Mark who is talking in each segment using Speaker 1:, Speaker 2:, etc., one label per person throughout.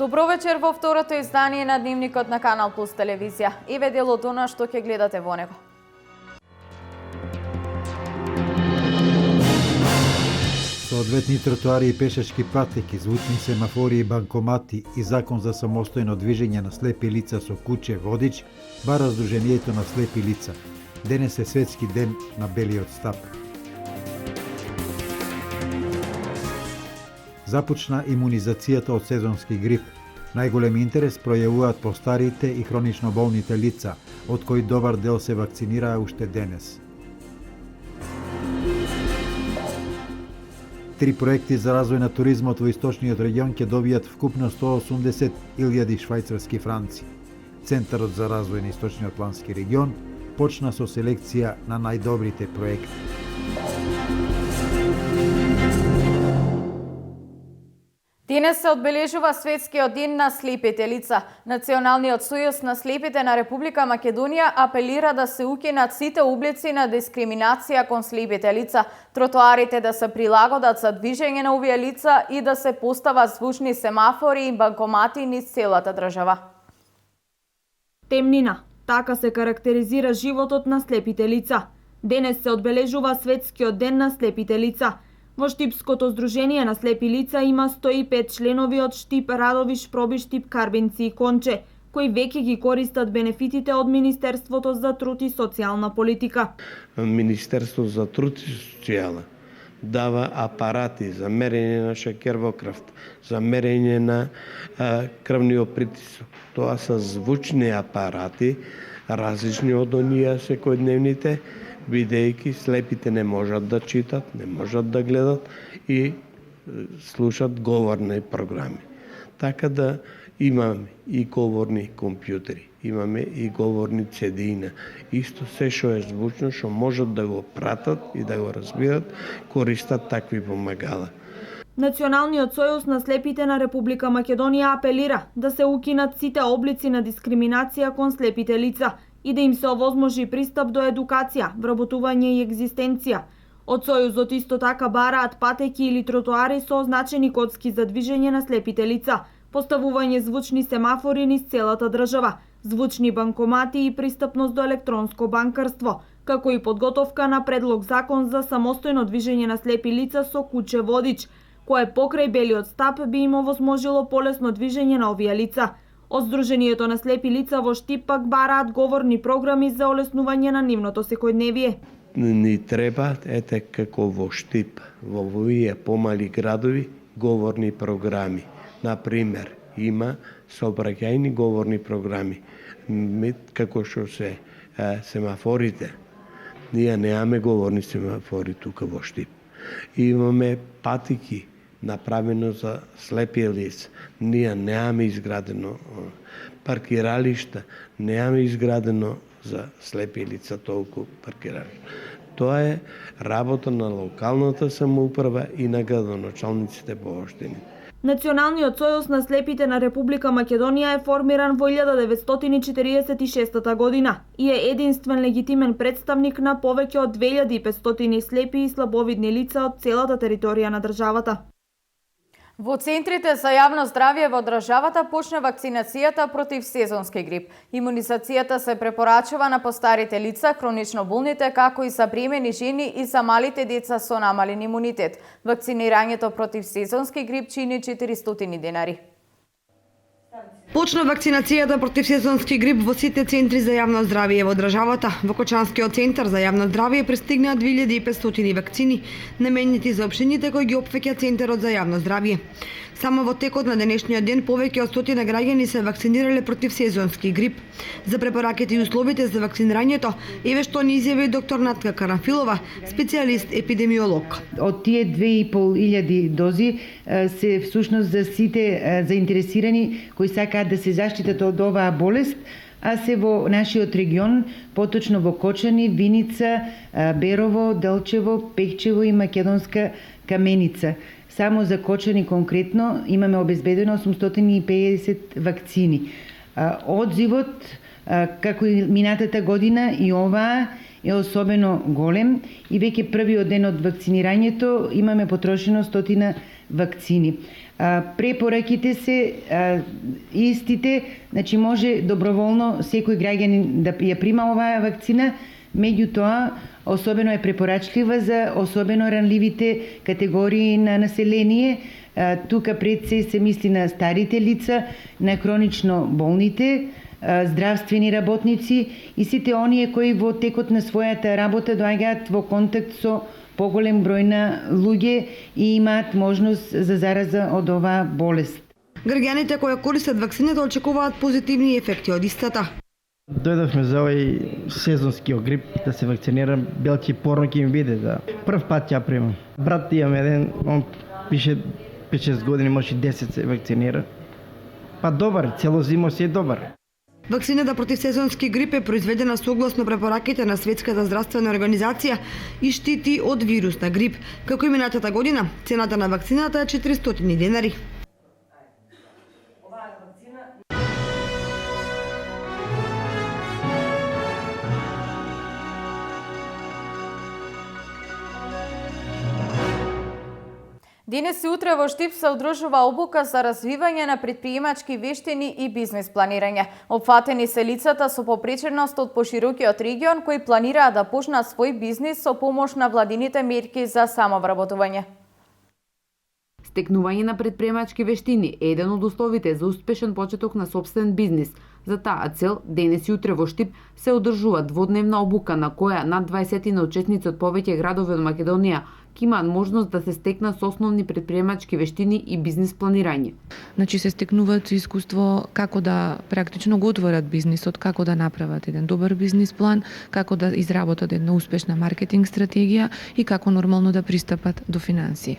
Speaker 1: Добро вечер во второто издание на Дневникот на Канал Плюс телевизија. Еве дел од она што ќе гледате во него.
Speaker 2: Соодветни тротоари и пешачки патеки, звучни семафори и банкомати и закон за самостојно движење на слепи лица со куче водич, бара Сдруженијето на слепи лица. Денес е светски ден на белиот стап. Започна имунизацијата од сезонски грип. Најголем интерес пројавуваат постарите и хронично болните лица, од кои добар дел се вакцинираа уште денес. 3 проекти за развој на туризмот во источниот регион ќе добијат вкупно 180.000 швајцарски франци. Центарот за развој на источниот плански регион почна со селекција на најдобрите проекти.
Speaker 1: Денес се одбележува Светскиот ден на слепите лица. Националниот сојуз на слепите на Република Македонија апелира да се укинат сите облици на дискриминација кон слепите лица, тротоарите да се прилагодат за движење на овие лица и да се постават звучни семафори и банкомати низ целата држава.
Speaker 3: Темнина. Така се карактеризира животот на слепите лица. Денес се одбележува Светскиот ден на слепите лица. Во Штипското здружение на слепи лица има 105 членови од Штип, Радовиш, Проби, Штип, Карбинци и Конче, кои веќе ги користат бенефитите од Министерството за труд и социјална политика.
Speaker 4: Министерството за труд и социјална дава апарати за мерење на шекер во крвта, за мерење на крвниот притисок. Тоа се звучни апарати, различни од оние секојдневните, бидејќи слепите не можат да читат, не можат да гледат и слушат говорни програми. Така да имаме и говорни компјутери, имаме и говорни CD-на. Исто се што е звучно, што можат да го пратат и да го разбират, користат такви помагала.
Speaker 3: Националниот сојуз на слепите на Република Македонија апелира да се укинат сите облици на дискриминација кон слепите лица и да им се овозможи пристап до едукација, вработување и екзистенција. Од Сојузот исто така бараат патеки или тротоари со означени коцки за движење на слепите лица, поставување звучни семафори низ целата држава, звучни банкомати и пристапност до електронско банкарство, како и подготовка на предлог закон за самостојно движење на слепи лица со куче водич, кое покрај белиот стап би им овозможило полесно движење на овие лица. Од Сдруженијето на слепи лица во Штип пак бараат говорни програми за олеснување на нивното секојдневие.
Speaker 4: Ни треба, ете како во Штип, во овие помали градови, говорни програми. Например, има сообраќајни говорни програми, како што се семафорите. Ние немаме говорни семафори тука во Штип. Имаме патики направено за слепи лица. Ние немаме изградено паркиралишта, немаме изградено за слепи лица толку паркиралишта. Тоа е работа на локалната самоуправа и на градоначалниците по општини.
Speaker 3: Националниот сојуз на слепите на Република Македонија е формиран во 1946 година и е единствен легитимен представник на повеќе од 2500 слепи и слабовидни лица од целата територија на државата.
Speaker 1: Во центрите за јавно здравје во државата почна вакцинацијата против сезонски грип. Имунизацијата се препорачува на постарите лица, хронично болните, како и за бремени жени и за малите деца со намален имунитет. Вакцинирањето против сезонски грип чини 400 денари.
Speaker 5: Почна вакцинацијата против сезонски грип во сите центри за јавно здравје во државата. Во Кочанскиот центар за јавно здравје пристигнаа 2500 вакцини, наменети за општините кои ги опфаќа Центарот за јавно здравје. Само во текот на денешниот ден повеќе од 100 граѓани се вакцинирале против сезонски грип. За препораките и условите за вакцинирањето, еве што ни изјави доктор Натка Карафилова, специјалист епидемиолог.
Speaker 6: Од тие 2500 дози се всушност за сите заинтересирани кои сакаат да се заштитат од оваа болест, а се во нашиот регион, поточно во Кочани, Виница, Берово, Делчево, Пехчево и Македонска Каменица. Само за Кочани конкретно имаме обезбедено 850 вакцини. Одзивот, како и минатата година и оваа, е особено голем и веќе првиот ден од вакцинирањето имаме потрошено 100 вакцини. Препораките се истите, значи може доброволно секој граѓанин да ја прима оваа вакцина, меѓутоа особено е препорачлива за особено ранливите категории на население. Тука пред се мисли на старите лица, на хронично болните, здравствени работници и сите оние кои во текот на својата работа доаѓаат во контакт со поголем број на луѓе и имаат можност за зараза од оваа болест.
Speaker 5: Граѓаните кои користат вакцината очекуваат позитивни ефекти од истата.
Speaker 7: Дојдовме за овој сезонски грип да се вакцинирам, белки порно ќе ми биде да прв пат ја примам. Брат имам еден, он пише 5-6 години, може и 10 се вакцинира. Па добар, цело зимо си е добар.
Speaker 5: Вакцината против сезонски грип е произведена согласно препораките на Светската здравствена организација и штити од вирус на грип. Како и минатата година, цената на вакцината е 400 денари.
Speaker 1: Денес и утре во Штип се одржува обука за развивање на претприемачки вештини и бизнис планирање. Опфатени се лицата со попреченост од поширокиот регион кои планираат да почнат свој бизнис со помош на владините мерки за самовработување.
Speaker 8: Стекнување на претприемачки вештини е еден од условите за успешен почеток на сопствен бизнис. За таа цел, денес и утре во Штип се одржува дводневна обука на која над 20 учесници од повеќе градови од Македонија ќе имаат можност да се стекнат со основни претприемачки вештини и бизнис планирање.
Speaker 9: Значи се стекнуваат со искуство како да практично го отворат бизнисот, како да направат еден добар бизнис план, како да изработат една успешна маркетинг стратегија и како нормално да пристапат до финансии.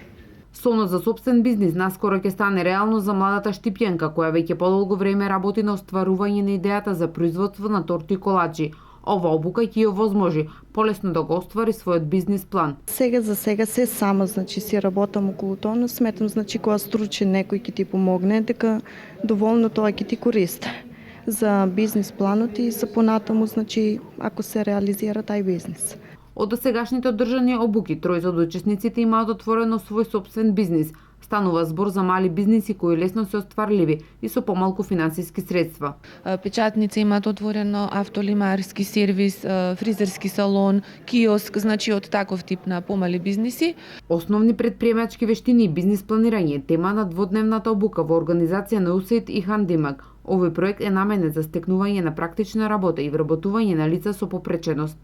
Speaker 8: Сонот за сопствен бизнис наскоро ќе стане реално за младата штипјанка која веќе подолго време работи на остварување на идејата за производство на торти и колачи. Ова обука ќе ја возможи полесно да го оствари својот бизнис план.
Speaker 10: За сега се сама, значи си работам околу тоа, но сметам, значи кога стручен некој ќе ти помогне, дека доволно тоа ќе ти користи за бизнис планот и за понатаму, значи ако се реализира тај бизнис.
Speaker 8: Од досегашните одржани обуки, тројца од учесниците имаат отворено свој сопствен бизнис. Станува збор за мали бизниси кои лесно се остварливи и со помалку финансиски средства.
Speaker 9: Печатница имаат отворено автолимарски сервис, фризерски салон, киоск, значи од таков тип на помали бизниси.
Speaker 8: Основни претприемачки вештини и бизнис планирање е тема на дводневната обука во организација на УСАИД и Хандимак. Овој проект е наменет за стекнување на практична работа и вработување на лица со попреченост.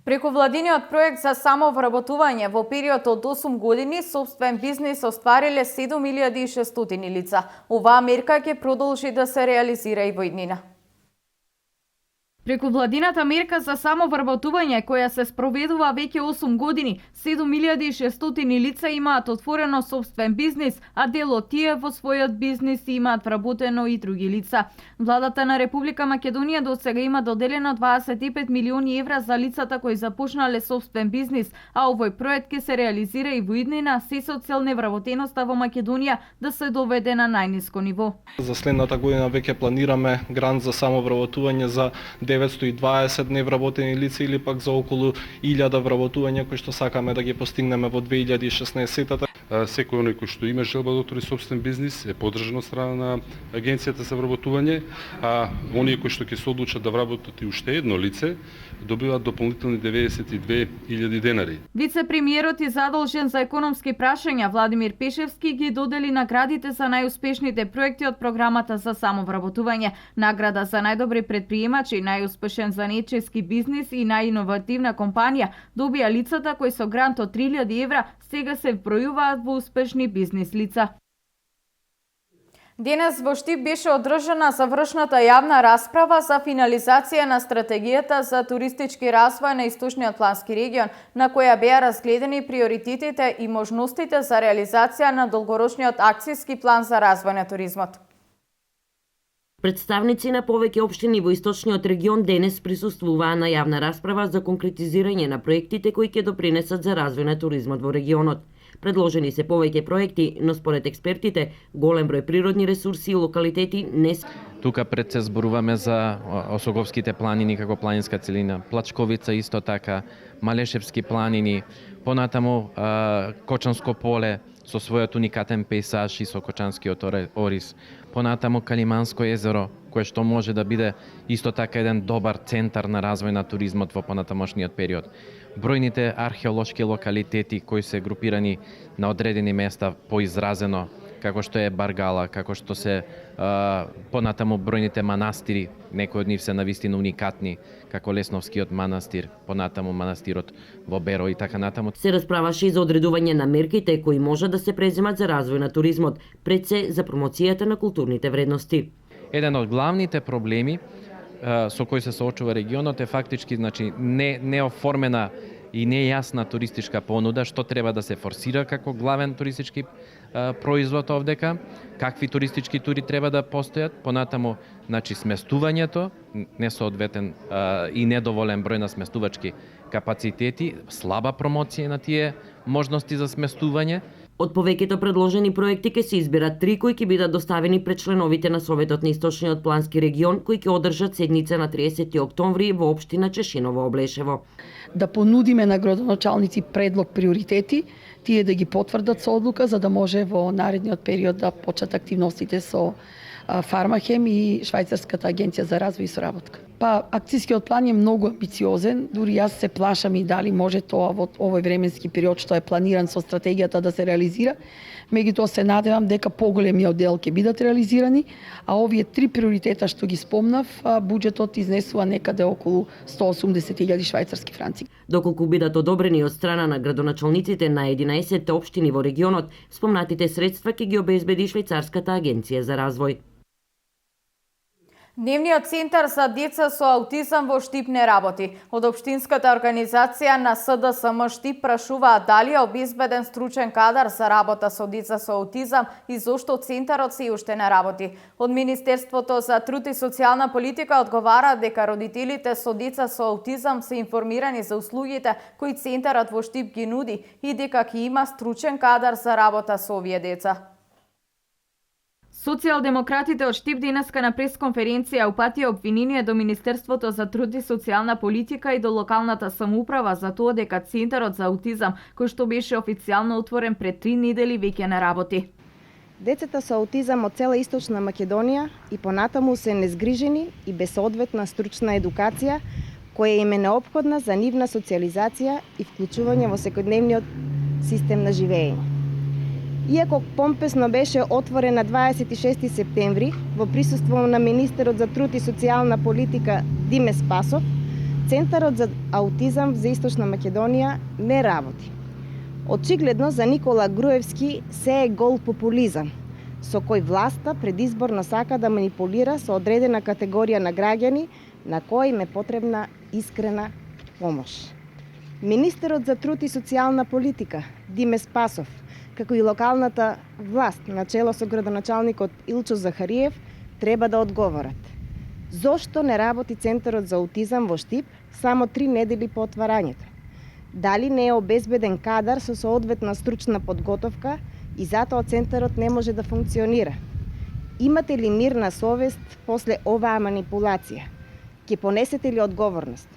Speaker 1: Преку владиниот проект за самовработување во период од 8 години, сопствен бизнис оствариле 7600 лица. Оваа мерка ќе продолжи да се реализира и во иднина. Преку владината мерка за самовработување, која се спроведува веќе 8 години, 7600 лица имаат отворено сопствен бизнис, а дел од тие во својот бизнис имаат вработено и други лица. Владата на Република Македонија до сега има доделено 25 милиони евра за лицата кои започнале сопствен бизнис, а овој проект ќе се реализира и во иднина, се со цел невработеноста во Македонија да се доведе на најниско ниво.
Speaker 11: За следната година веќе планираме грант за самовработување за 920 невработени лица или пак за околу 1000 вработувања кои што сакаме да ги постигнеме во 2016-та.
Speaker 12: Секој оној кој што има желба да отвори сопствен бизнис е поддржан од страна на Агенцијата за вработување, а оние кои што ќе се одлучат да вработат и уште едно лице добиваат дополнителни 92.000 денари.
Speaker 1: Вице-премиерот и задолжен за економски прашања Владимир Пешевски ги додели наградите за најуспешните проекти од програмата за самовработување. Награда за најдобри предприемачи, најуспешен занечески бизнис и најиновативна компанија добија лицата кои со грант од 3000 евра сега се вбројуваат во успешни бизнис лица. Денес во Штип беше одржана завршната јавна расправа за финализација на стратегијата за туристички развој на Источниот плански регион, на која беа разгледани приоритетите и можностите за реализација на долгорочниот акцијски план за развој на туризмот.
Speaker 13: Представници на повеќе општини во Источниот регион денес присуствуваа на јавна расправа за конкретизирање на проектите кои ќе допринесат за развој на туризмот во регионот. Предложени се повеќе проекти, но според експертите, голем број природни ресурси и локалитети не се.
Speaker 14: Тука пред се зборуваме за Осоговските планини како планинска целина, Плачковица исто така, Малешевски планини, понатаму Кочанско поле со својот уникатен пейзаж и со Кочанскиот орис, понатаму Калиманско езеро, кое што може да биде исто така еден добар центар на развој на туризмот во понатамошниот период. Бројните археолошки локалитети кои се групирани на одредени места поизразено, како што е Баргала, како што се понатаму бројните манастири, некои од нив се навистина уникатни, како Лесновскиот манастир, понатаму манастирот во Беро и така натаму.
Speaker 13: Се расправаше и за одредување на мерките кои може да се преземат за развој на туризмот, пред се за промоцијата на културните вредности.
Speaker 14: Еден од главните проблеми со кои се соочува регионот е фактички неоформена и нејасна туристичка понуда, што треба да се форсира како главен туристички производ овдека, какви туристички тури треба да постојат, понатаму сместувањето, несоодветен и недоволен број на сместувачки капацитети, слаба промоција на тие можности за сместување.
Speaker 13: Од повеќето предложени проекти ќе се изберат 3 кои ќе бидат доставени пред членовите на Советот на Источниот плански регион, кои ќе одржат седница на 30 октомври во општина Чешиново Облешево.
Speaker 15: Да понудиме на градоначалници предлог приоритети, тие да ги потврдат со одлука за да може во наредниот период да почнат активностите со Фармахем и Швајцарската агенција за развој и соработка. Акцијскиот план е многу амбициозен, дури јас се плашам и дали може тоа во овој временски период што е планиран со стратегијата да се реализира. Меѓутоа се надевам дека поголемиот дел ќе бидат реализирани, а овие 3 приоритета што ги спомнав, буџетот изнесува некаде околу 180.000 швајцарски франци.
Speaker 13: Доколку бидат одобрени од страна на градоначалниците на 11 општини во регионот, спомнатите средства ќе ги обезбеди Швајцарската агенција за развој.
Speaker 1: Дневниот центар за деца со аутизам во Штип не работи. Од општинската организација на СДСМ Штип прашуваат дали е обезбеден стручен кадар за работа со деца со аутизам и зошто центарот се уште не работи. Од Министерството за труд и социјална политика одговара дека родителите со деца со аутизам се информирани за услугите кои центарот во Штип ги нуди и дека ќе има стручен кадар за работа со овие деца. Социјалдемократите од Штип денеска на пресконференција упатија обвинение до Министерството за труд и социјална политика и до локалната самоуправа за тоа дека Центарот за аутизам, кој што беше официјално отворен пред 3 недели, веќе не работи.
Speaker 16: Децата со аутизам од цела Источна Македонија и понатаму се незгрижени и без соодветна стручна едукација, која им е неопходна за нивна социјализација и вклучување во секојдневниот систем на живење. Иако помпесно беше отворен на 26 септември во присуство на министерот за труд и социјална политика Диме Спасов, Центарот за аутизам за Источна Македонија не работи. Очигледно за Никола Груевски се е гол популизам, со кој власта предизборно сака да манипулира со одредена категорија на граѓани на кои им е потребна искрена помош. Министерот за труд и социјална политика Диме Спасов, како и локалната власт на чело со градоначалникот Илчо Захариев, треба да одговорат. Зошто не работи Центарот за аутизам во Штип само 3 недели по отварањето? Дали не е обезбеден кадар со соодветна стручна подготовка и затоа Центарот не може да функционира? Имате ли мирна совест после оваа манипулација? Ќе понесете ли одговорност?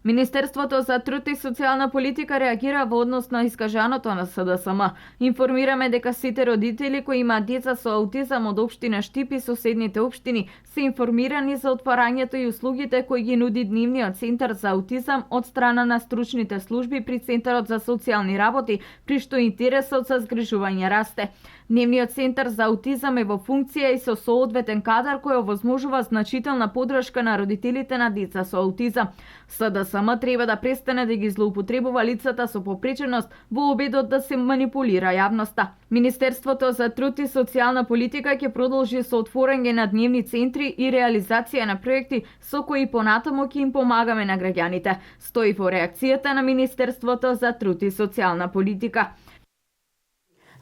Speaker 1: Министерството за труд и социјална политика реагира во однос на искажаното на СДСМ. Информираме дека сите родители кои имаат деца со аутизам од општина Штип и соседните општини се информирани за отварањето и услугите кои ги нуди Дневниот центар за аутизам од страна на стручните служби при Центарот за социјални работи, при што интересот за згрижување расте. Дневниот центар за аутизам е во функција и со соодветен кадар кој овозможува значителна подршка на родителите на деца со аутизам. СДСМ треба да престане да ги злоупотребува лицата со попреченост во обидот да се манипулира јавноста. Министерството за труд и социјална политика ќе продолжи со отворање на дневни центри и реализација на проекти со кои понатаму ќе им помагаме на граѓаните, стои во реакцијата на Министерството за труд и социјална политика.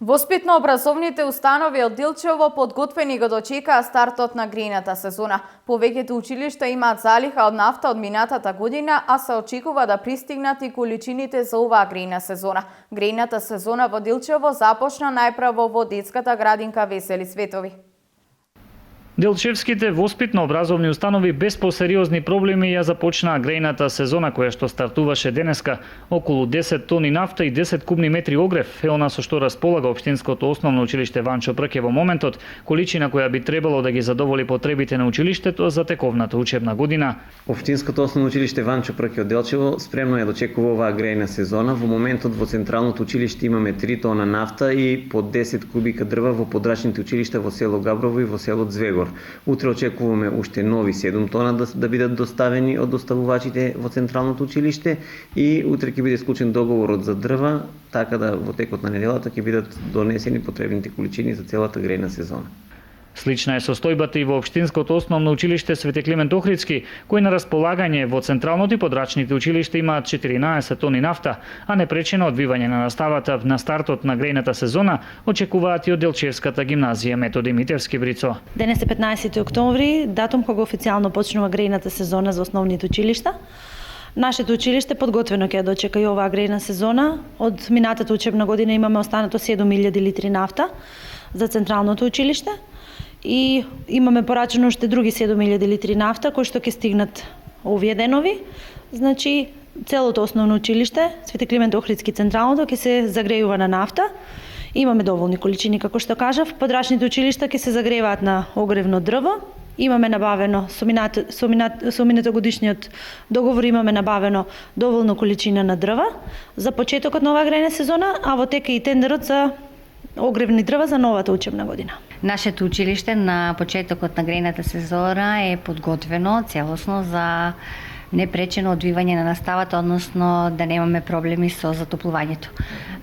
Speaker 1: Воспитно-образовните установи од Дилчево подготвени го дочекаа стартот на грејната сезона. Повеќето училишта имаат залиха од нафта од минатата година, а се очекува да пристигнат и количините за оваа грејна сезона. Грејната сезона во Дилчево започна најпрво во детската градинка Весели Цветови.
Speaker 17: Делчевските воспитно-образовни установи без посериозни проблеми ја започнаа грејната сезона која што стартуваше денеска. Околу 10 тони нафта и 10 кубни метри огрев е она со што располага Општинското основно училиште Ванчо Прке во моментот, количина која би требало да ги задоволи потребите на училиштето за тековната учебна година.
Speaker 18: Општинското основно училиште Ванчо Прке од Делчево спремно ја дочекува оваа грејна сезона. Во моментот во централното училиште имаме 3 тона нафта и по 10 кубика дрва во подрачните училишта во село Габрово и во село Звегор. Утре очекуваме уште нови 7 тона да бидат доставени од доставувачите во централното училиште и утре ќе биде склучен договорот за дрва, така да во текот на неделата ќе бидат донесени потребните количини за целата грејна сезона.
Speaker 17: Слична е состојбата и во Општинското основно училиште Свети Климент Охридски, кој на располагање во централното и подрачните училишта имаат 14 тони нафта, а непречено одвивање на наставата на стартот на грејната сезона очекуваат и од Делчевската гимназија Методи Митевски Брицо.
Speaker 19: Денес е 15 октомври, датум кога официјално почнува грејната сезона за основните училишта. Нашето училиште подготвено ќе дочека и оваа грејна сезона. Од минатата учебна година имаме останато 7000 литри нафта за централното училиште. И имаме порачено уште други 7000 литри нафта кои што ќе стигнат овие денови. Значи целото основно училиште Свети Климент Охридски централното ќе се загрејува на нафта. Имаме доволни количини како што кажав. Подрачните училишта ќе се загреваат на огревно дрво. Имаме набавено со минатогодишниот договор имаме набавено доволно количина на дрва за почетокот на оваа грејна сезона, а во тека и тендерот за огревни дрва за новата учебна година.
Speaker 20: Нашето училиште на почетокот на грејната сезона е подготвено целосно за непречено одвивање на наставата, односно да немаме проблеми со затоплувањето.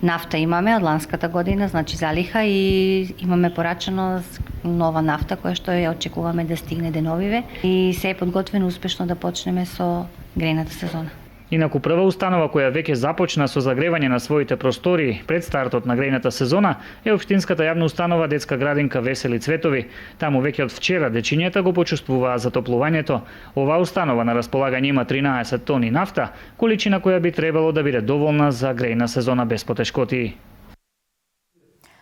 Speaker 20: Нафта имаме од ланската година, значи залиха, и имаме порачено нова нафта која што ја очекуваме да стигне деновиве и се е подготвено успешно да почнеме со грејната сезона.
Speaker 17: Инаку прва установа која веќе започна со загревање на своите простори пред стартот на грејната сезона е Општинската јавна установа Детска градинка Весели Цветови. Таму веќе од вчера дечињата го почувствуваа затоплувањето. Оваа установа на располагање има 13 тони нафта, количина која би требало да биде доволна за грејна сезона без потешкотии.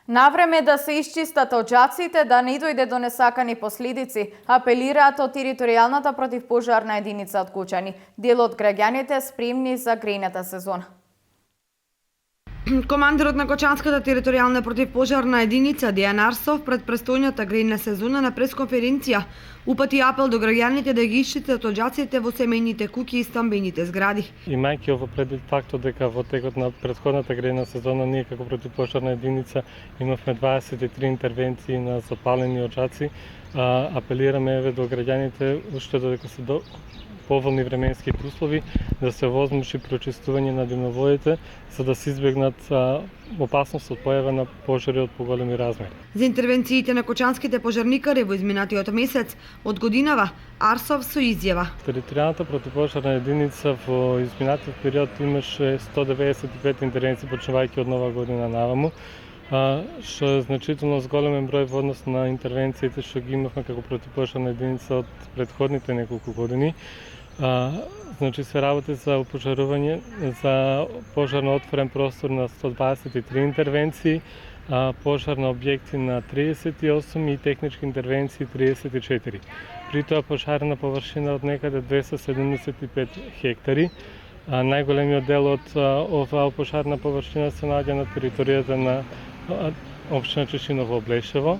Speaker 1: Навреме да се исчистат оџаците, да не дојде до несакани последици, апелираат од територијалната противпожарна единица од Кучани. Дел од граѓаните спремни за грејната сезона.
Speaker 5: Командирот на Кочанската територијална противпожарна единица Дејан Арсов пред престојната грејна сезона на пресконференција упати апел до граѓаните да ги исчистат оџаците во семејните куќи и стамбените згради.
Speaker 21: Имајќи ово предвид фактот дека во текот на претходната грејна сезона ние како противпожарна единица имавме 23 интервенции на запалени оџаци, апелираме до граѓаните уште додека се поволни временските услови да се овозможи прочистување на димоводите за да се избегнат опасност од појава на пожари од поголеми размери.
Speaker 5: За интервенциите на кочанските пожарникари во изминатиот месец од годинава Арсов со изјава.
Speaker 21: Територијалната противпожарна единица во изминатиот период имаше 195 интервенции почнувајќи од нова година наваму, што е значително зголемен број во однос на интервенциите што ги имавме како противпожарна единица од претходните неколку години. Значи се работи за опожарување за пожар на отворен простор на 123 интервенции, пожар на објекти на 38 и технички интервенции 34. При тоа пожарна површина од некаде 275 хектари. Најголемиот дел од оваа пожарна површина се наоѓа на територијата на општина Чешиново Облешево,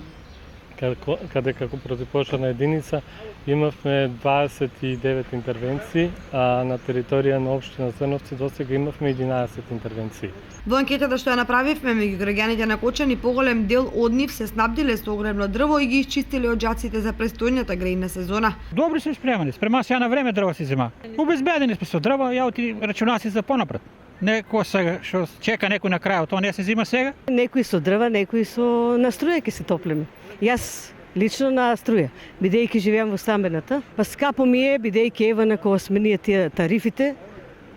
Speaker 21: каде како противпожарна единица имавме 29 интервенции, а на територија на општина Зрновци досега имавме 11 интервенции.
Speaker 5: Во анкетата што ја направивме меѓу граѓаните на Кочани, поголем дел од нив се снабдиле со огревно дрво и ги исчистиле оџаците за престојната грејна сезона.
Speaker 22: Добри сме спремани, спрема се ја на време дрво си зема. Обезбедени сме со дрво, ја оти рачуна си за понапред. Некој сега што чека некој на крајот, тоа не се зима сега?
Speaker 23: Некои со дрва, некои со на струја ќе се топлиме. Јас лично на струја, бидејќи живеам во стамбената, па скапо ми е, бидејќи ева на кога сме ние тие тарифите,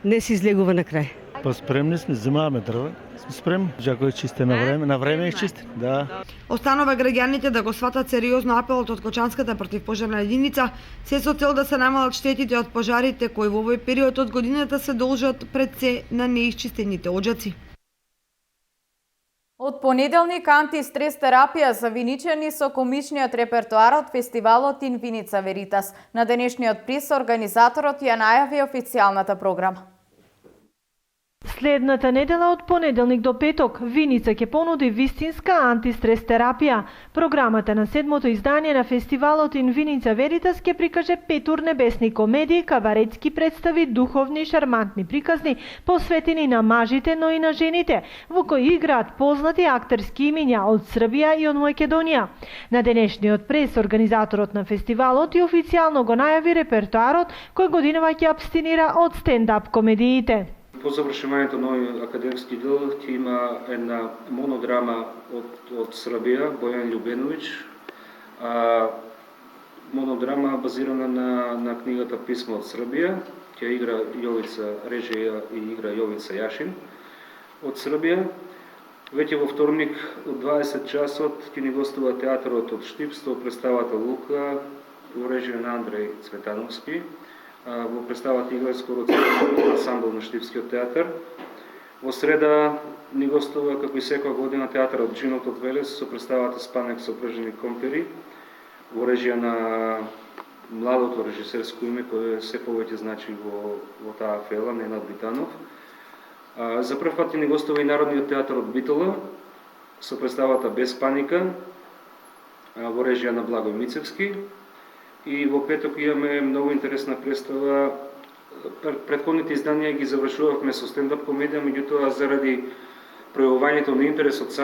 Speaker 23: не се излегува на крај.
Speaker 2: Па спремни сме, земаваме дрва. Сме спремни. Жако е чисте на време е чисте. Да.
Speaker 5: Останува граѓаните да го сватат сериозно апелот од Кочанската противпожарна единица, се со цел да се намалат штетите од пожарите кои во овој период од годината се должат пред се на неисчистените оџаци.
Speaker 1: Од понеделник антистрес терапија за виничани со комичниот репертоар од фестивалот Ин Виница Веритас. На денешниот приз организаторот ја најави официјалната програма.
Speaker 3: Следната недела од понеделник до петок, Виница ќе понуди вистинска антистрес терапија. Програмата на седмото издание на фестивалот Ин Виница Веритас ќе прикаже 5 тур небесни комедии, кабаретски представи, духовни, шармантни приказни, посветени на мажите, но и на жените, во кои играат познати актерски имиња од Србија и од Македонија. На денешниот прес организаторот на фестивалот и официјално го најави репертоарот кој годинава ќе абстинира од стендап комедиите.
Speaker 4: По завршувањето на овој академски дел ќе има една монодрама од Србија, Бојан Љубеновиќ. Монодрама базирана на книгата Писмо од Србија. Ќе игра Јовица режија и игра Јовица Јашин од Србија. Веќе во вторник од 20 часот ќе ни гостува театарот од Штип со представата Лука во режија на Андреј Цветановски. Во представата игра скоро целиот ансамбл на Штипскиот театар. Во среда ни гостува, како и секоја година, театарот Джинот од Велес со представата Спанек со пржени компери во режија на младото режисерско име кое се повеќе значи во таа фела, Ненад Битанов. За прв пат ни гостува и Народниот театар од Битола со представата Без паника во режија на Благој Мицевски. И во петок имаме многу интересна представа. Претходните изданија ги завршувавме со стендап комедија, меѓутоа заради пројавувањето на интерес од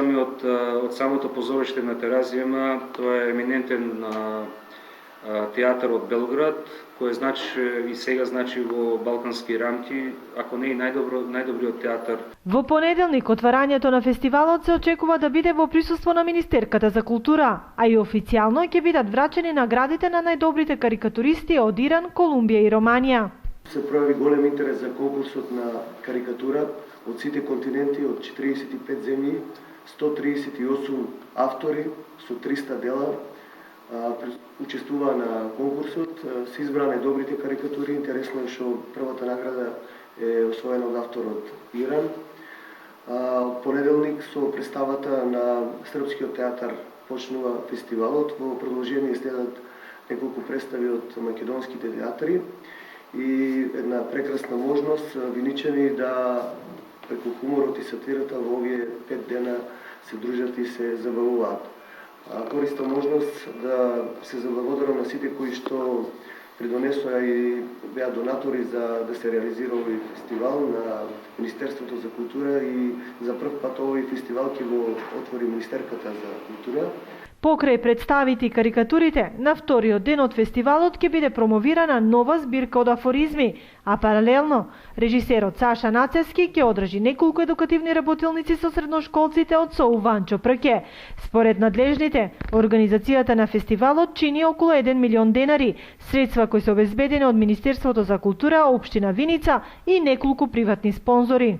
Speaker 4: самото позориште на Теразијама, тоа е еминентен театар од Белград, кој значи и сега значи во балкански рамки, ако не и најдобриот театар.
Speaker 3: Во понеделник отварањето на фестивалот се очекува да биде во присуство на Министерката за култура, а и официјално ќе бидат врачени наградите на најдобрите карикатуристи од Иран, Колумбија и Романија.
Speaker 24: Се пројави голем интерес за конкурсот на карикатура од сите континенти, од 45 земји, 138 автори со 300 дела учествува на конкурсот. Се избрани добрите карикатури. Интересно е што првата награда е освоена од авторот Иран. Понеделник со представата на Српскиот театар почнува фестивалот. Во продолжение следат неколку представи од македонските театри и една прекрасна можност виничани да преку хуморот и сатирата во овие 5 дена се дружат и се забавуваат. Користам можност да се заблагодарам на сите кои што придонесоа и беа донатори за да се реализира овој фестивал, на Министерството за култура, и за прв пат овој фестивал ќе го отвори Министерката за култура.
Speaker 3: Покрај представите и карикатурите, на вториот ден од фестивалот ќе биде промовирана нова збирка од афоризми, а паралелно режисерот Саша Нацевски ќе одржи неколку едукативни работилници со средношколците од СОУ Ванчо Прке. Според надлежните, организацијата на фестивалот чини околу 1 милион денари, средства кои се обезбедени од Министерството за култура, Општина Виница и неколку приватни спонзори.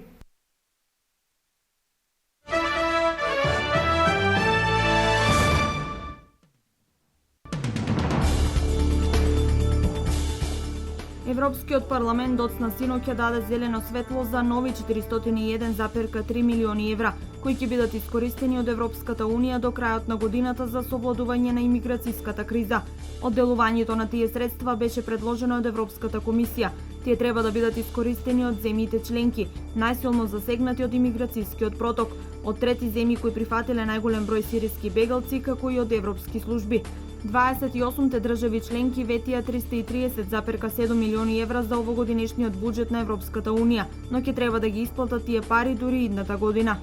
Speaker 1: Европскиот парламент доцна синоќа даде зелено светло за нови 401,3 милиони евра, кои ќе бидат искористени од Европската унија до крајот на годината за совладување на имиграцијската криза. Одделувањето на тие средства беше предложено од Европската комисија. Тие треба да бидат искористени од земјите членки, најсилно засегнати од имиграцијскиот проток, од трети земји кои прифатиле најголем број сириски бегалци, како и од европски служби. 28 држави членки ветија 330,7 милиони евра за овогодинешниот буџет на Европската унија, но ќе треба да ги исплатат тие пари дури идната година.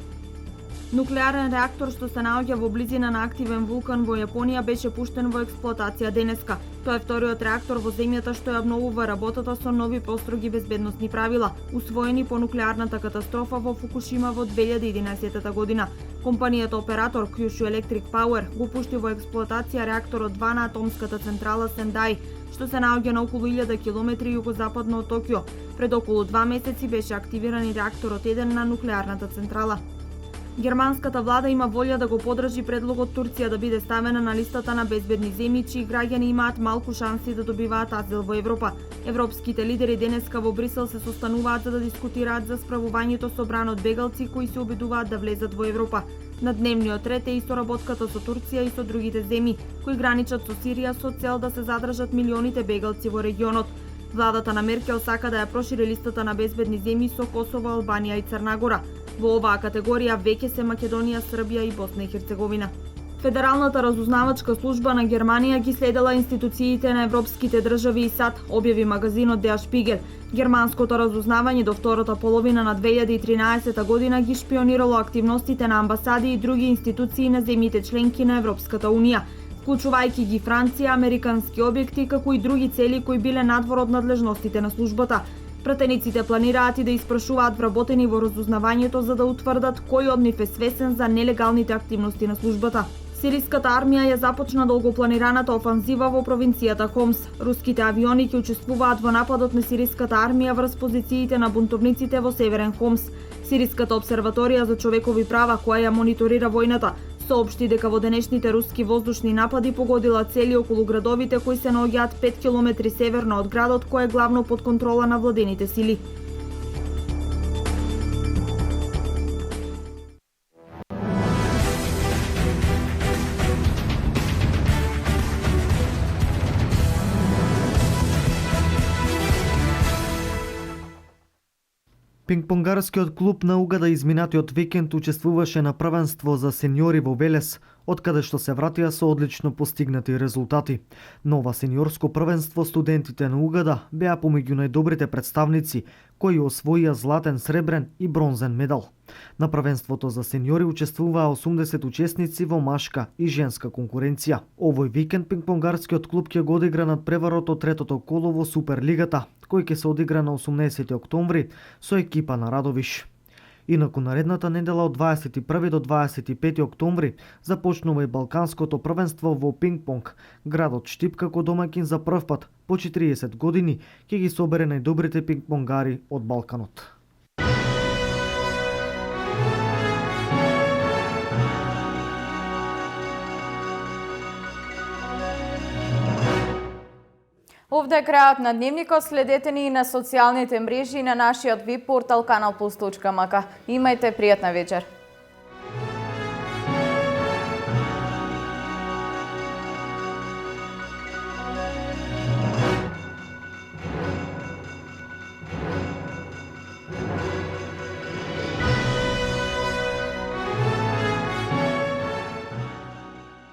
Speaker 1: Нуклеарен реактор што се наоѓа во близина на активен вулкан во Јапонија беше пуштен во експлоатација денеска. Тоа е вториот реактор во земјата што ја обновува работата со нови построги безбедносни правила, усвоени по нуклеарната катастрофа во Фукушима во 2011 година. Компанијата оператор Kyushu Electric Power го пушти во експлоатација реакторот 2 на атомската централа Сендај.
Speaker 6: што се наоѓа на околу 1000 километри југозападно од Токио. Пред околу 2 месеци беше активиран и реакторот 1 на нуклеарната централа. Германската влада има волја да го подржи предлогот Турција да биде ставена на листата на безбедни земји чии граѓани имаат малку шанси да добиваат азил во Европа. Европските лидери денеска во Брисел се состануваат за да дискутираат за справувањето со бран од бегалци кои се обидуваат да влезат во Европа. На дневниот ред е и соработката со Турција и со другите земји кои граничат со Сирија со цел да се задржат милионите бегалци во регионот. Владата на Меркел сака да ја прошири листата на безбедни земји со Косово, Албанија и Црна Гора. Во оваа категорија веќе се Македонија, Србија и Босна и Херцеговина. Федералната разузнавачка служба на Германија ги следела институциите на европските држави и САД, објави магазинот Der Spiegel. Германското разузнавање до втората половина на 2013 година ги шпионирало активностите на амбасади и други институции на земјите членки на Европската Унија, вклучувајќи ги Франција, американски објекти, како и други цели кои биле надвор од надлежностите на службата. Пратениците планираат и да испрашуваат вработени во разузнавањето за да утврдат кој од нив е свесен за нелегалните активности на службата. Сириската армија ја започна долгопланираната офанзива во провинцијата Хомс. Руските авиони ќе учествуваат во нападот на сириската армија врз позициите на бунтовниците во северен Хомс. Сириската обсерваторија за човекови права која ја мониторира војната соопшти дека во денешните руски воздушни напади погодила цели околу градовите кои се наоѓаат 5 километри северно од градот кој е главно под контрола на владените сили.
Speaker 7: Пингпонгарскиот клуб на Угада изминатиот викенд учествуваше на првенство за сениори во Велес, од каде што се вратија со одлично постигнати резултати. Но ова сениорско првенство студентите на Угада беа помеѓу најдобрите представници, кои освоија златен, сребрен и бронзен медал. На првенството за сениори учествуваа 80 учесници во машка и женска конкуренција. Овој викенд пингпонгарскиот клуб ќе го одигра надпреварот од третото коло во Суперлигата, кој ќе се одигра на 18 октомври со екипа на Радовиш. Инаку наредната недела од 21 до 25 октомври започнува и Балканското првенство во пингпонг. Градот Штип како домаќин за прв пат по 40 години ќе ги собере најдобрите пингпонгари од Балканот.
Speaker 1: Овде е крајот на дневникот, следете ни и на социјалните мрежи и на нашиот веб портал kanalplus.mk. Имајте пријатна вечер.